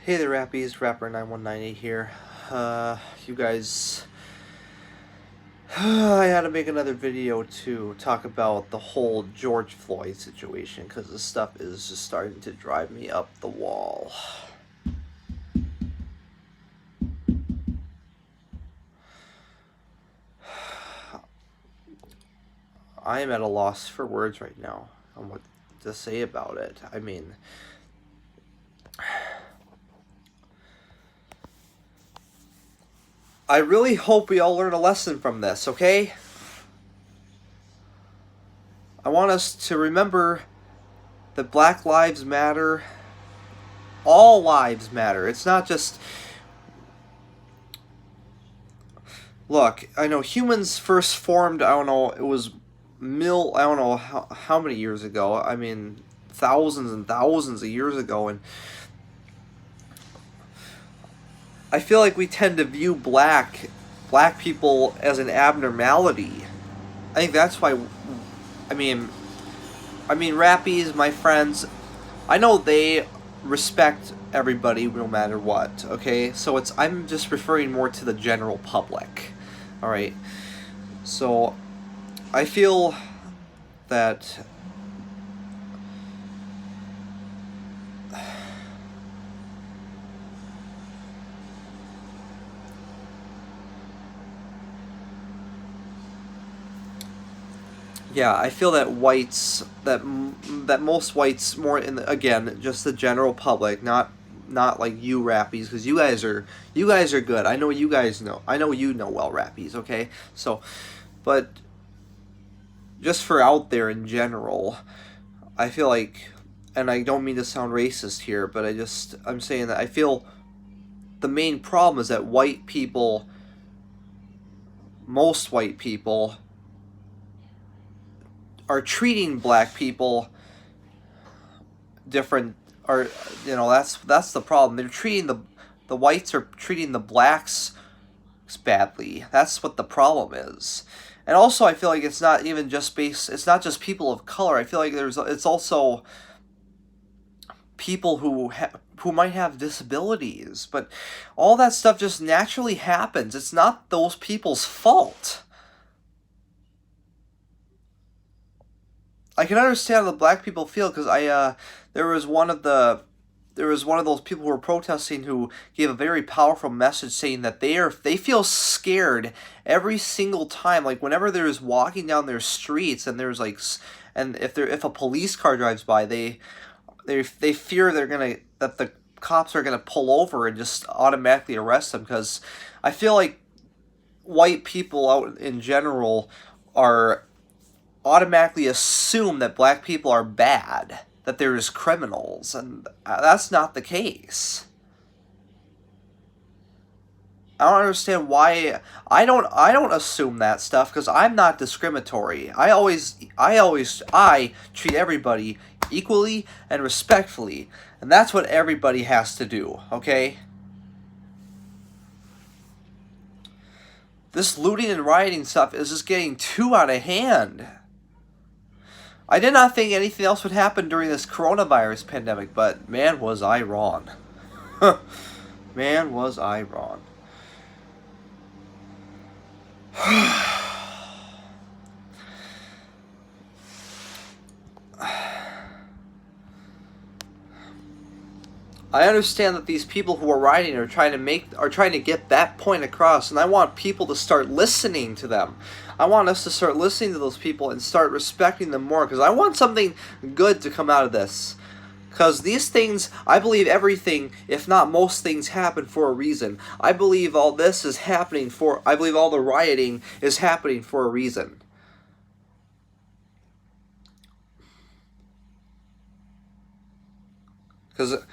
Hey there, Rappies. Rapper9198 here. You guys. I had to make another video to talk about the whole George Floyd situation because this stuff is just starting to drive me up the wall. I am at a loss for words right now on what to say about it. I mean, I really hope we all learn a lesson from this, okay? I want us to remember that Black Lives Matter. All lives matter. It's not just. Look, I know humans first formed, I don't know, it was I don't know how many years ago. I mean, thousands and thousands of years ago. And I feel like we tend to view black people as an abnormality. I think that's why, I mean, Rappies, my friends, I know they respect everybody no matter what, okay? So I'm just referring more to the general public. All right. So I feel that yeah, I feel that most whites, more in again, just the general public, not like you Rappies, because you guys are good. I know you guys know. I know you know well, Rappies. Okay, so, but just for out there in general, I feel like, and I don't mean to sound racist here, but I'm saying that I feel the main problem is that most white people, are treating black people different. Or that's the problem. They're treating the whites are treating the blacks badly. That's what the problem is. And also, I feel like it's not even just it's not just people of color. I feel like it's also people who might have disabilities, but all that stuff just naturally happens. It's not those people's fault. I can understand how the black people feel because there was one of those people who were protesting who gave a very powerful message saying that they feel scared every single time, like whenever there's walking down their streets and there's like and if a police car drives by, they fear that the cops are gonna pull over and just automatically arrest them, because I feel like white people out in general are automatically assume that black people are bad, that they're just criminals, and that's not the case. I don't understand why. I don't assume that stuff because I'm not discriminatory. I treat everybody equally and respectfully, and that's what everybody has to do, okay? This looting and rioting stuff is just getting too out of hand. I did not think anything else would happen during this coronavirus pandemic, but man, was I wrong. Man, was I wrong. I understand that these people who are writing are trying to get that point across, and I want people to start listening to them. I want us to start listening to those people and start respecting them more, because I want something good to come out of this. Because these things, I believe everything, if not most things, happen for a reason. I believe all this is happening I believe all the rioting is happening for a reason. Because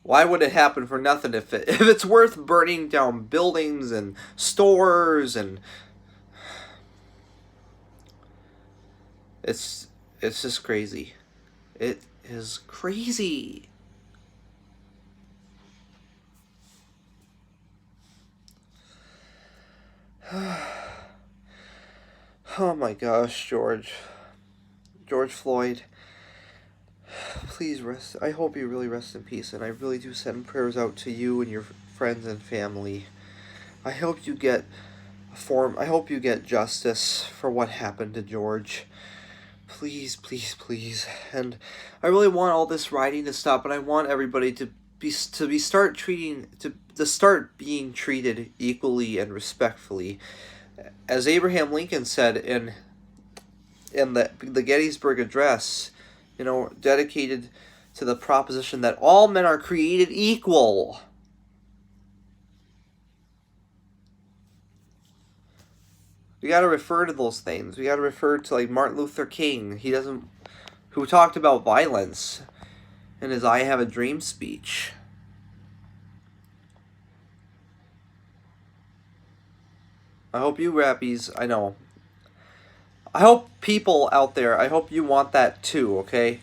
why would it happen for nothing if it's worth burning down buildings and stores, and it's just crazy. It is crazy. Oh my gosh, George Floyd. Please please rest. I hope you really rest in peace, and I really do send prayers out to you and your friends and family. I hope you get I hope you get justice for what happened to George. Please, please, please. And I really want all this rioting to stop, and I want everybody to start being treated equally and respectfully. As Abraham Lincoln said in the Gettysburg Address, dedicated to the proposition that all men are created equal. We got to refer to those things. We got to refer to like Martin Luther King. Who talked about violence in his "I Have a Dream" speech. I hope you rappies, I know. I hope people out there, I hope you want that too, okay?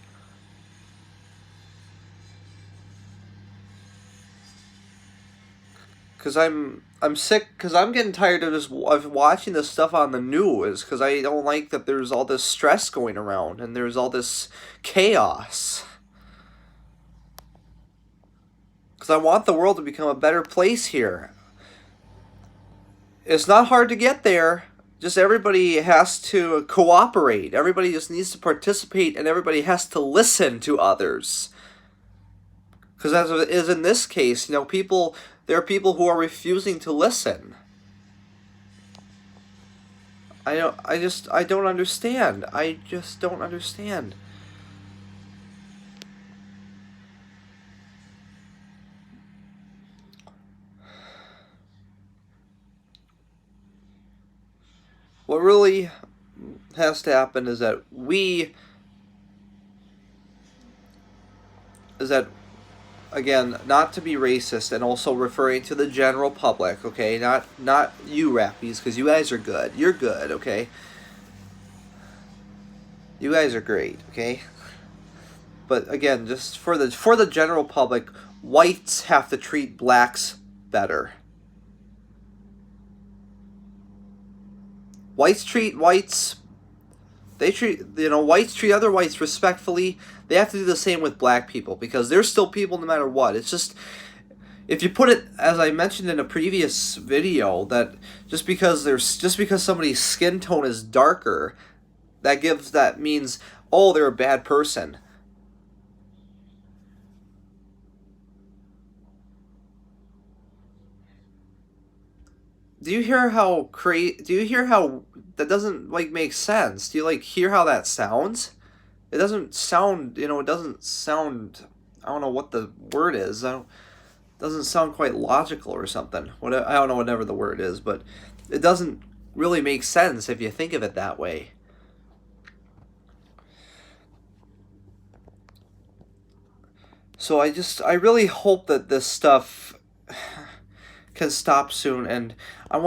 Because I'm sick, because I'm getting tired of watching this stuff on the news, because I don't like that there's all this stress going around, and there's all this chaos. Because I want the world to become a better place here. It's not hard to get there. Just everybody has to cooperate. Everybody just needs to participate, and everybody has to listen to others. Because as it is in this case, there are people who are refusing to listen. I don't understand. I just don't understand. What really has to happen is that again, not to be racist, and also referring to the general public, okay? Not you rappies, because you guys are good. You're good, okay? You guys are great, okay? But again, just for the general public, whites have to treat blacks better. Whites treat whites other whites respectfully. They have to do the same with black people, because they're still people no matter what. It's just, if you put it, as I mentioned in a previous video, that just because somebody's skin tone is darker, that means, oh, they're a bad person. Do you hear how that doesn't make sense? Do you hear how that sounds? It doesn't sound, I don't know what the word is. Doesn't sound quite logical or something. I don't know whatever the word is, but it doesn't really make sense if you think of it that way. So I really hope that this stuff can stop soon, and I'm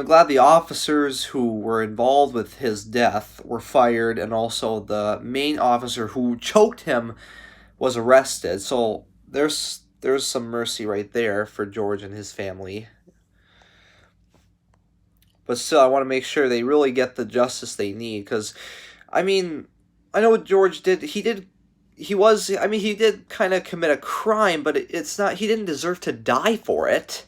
glad the officers who were involved with his death were fired, and also the main officer who choked him was arrested. So there's some mercy right there for George and his family. But still, I want to make sure they really get the justice they need, because, I know what George did. He did kind of commit a crime, but it's not, he didn't deserve to die for it.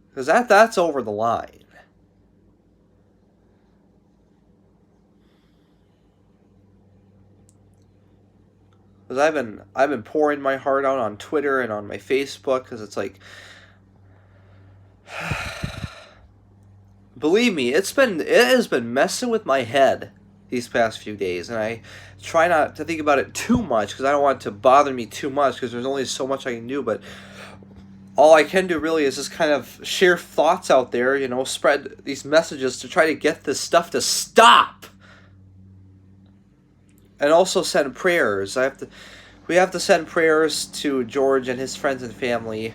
Because that's over the line. Because I've been pouring my heart out on Twitter and on my Facebook, because it's like, believe me, it has been messing with my head these past few days, and I try not to think about it too much, because I don't want it to bother me too much, because there's only so much I can do. But all I can do really is just kind of share thoughts out there, spread these messages to try to get this stuff to stop. And also send prayers. We have to send prayers to George and his friends and family.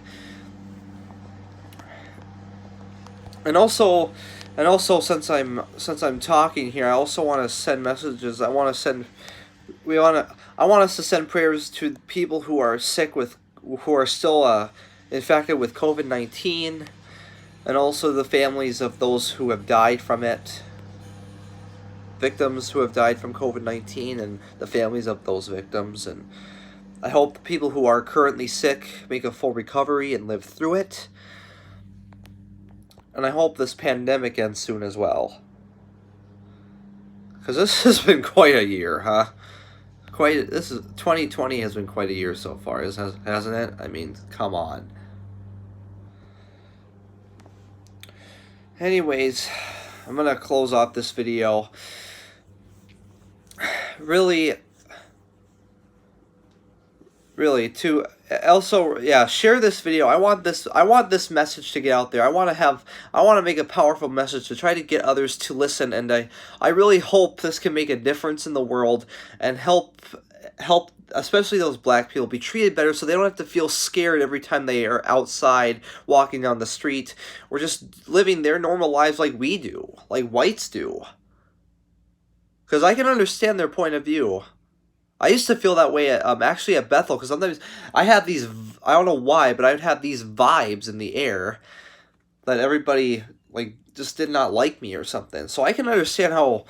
And also, since I'm talking here, I also want to send messages. I want us to send prayers to people who are who are still infected with COVID-19, and also the families of those who have died from it. victims who have died from COVID-19 and the families of those victims. And I hope the people who are currently sick make a full recovery and live through it. And I hope this pandemic ends soon as well. Because this has been quite a year, huh? 2020 has been quite a year so far, hasn't it? I mean, come on. Anyways, I'm gonna close off this video. Really, to also, yeah, share this video. I want this message to get out there. I want to make a powerful message to try to get others to listen, and I really hope this can make a difference in the world and help especially those black people be treated better, so they don't have to feel scared every time they are outside walking down the street or just living their normal lives like we do, like whites do. Because I can understand their point of view. I used to feel that way actually at Bethel, because sometimes I had these, I don't know why, but I would have these vibes in the air that everybody like just did not like me or something. So I can understand how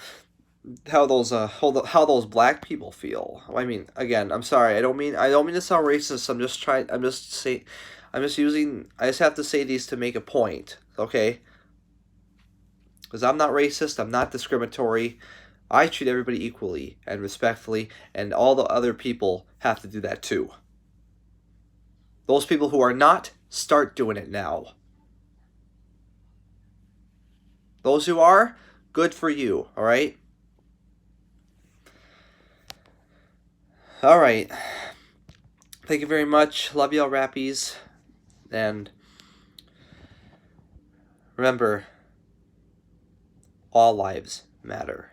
those black people feel. I mean, again, I'm sorry. I don't mean to sound racist. I just have to say these to make a point, okay? Because I'm not racist. I'm not discriminatory. I treat everybody equally and respectfully, and all the other people have to do that too. Those people who are not, start doing it now. Those who are, good for you, all right? All right. Thank you very much. Love y'all, rappies. And remember, all lives matter.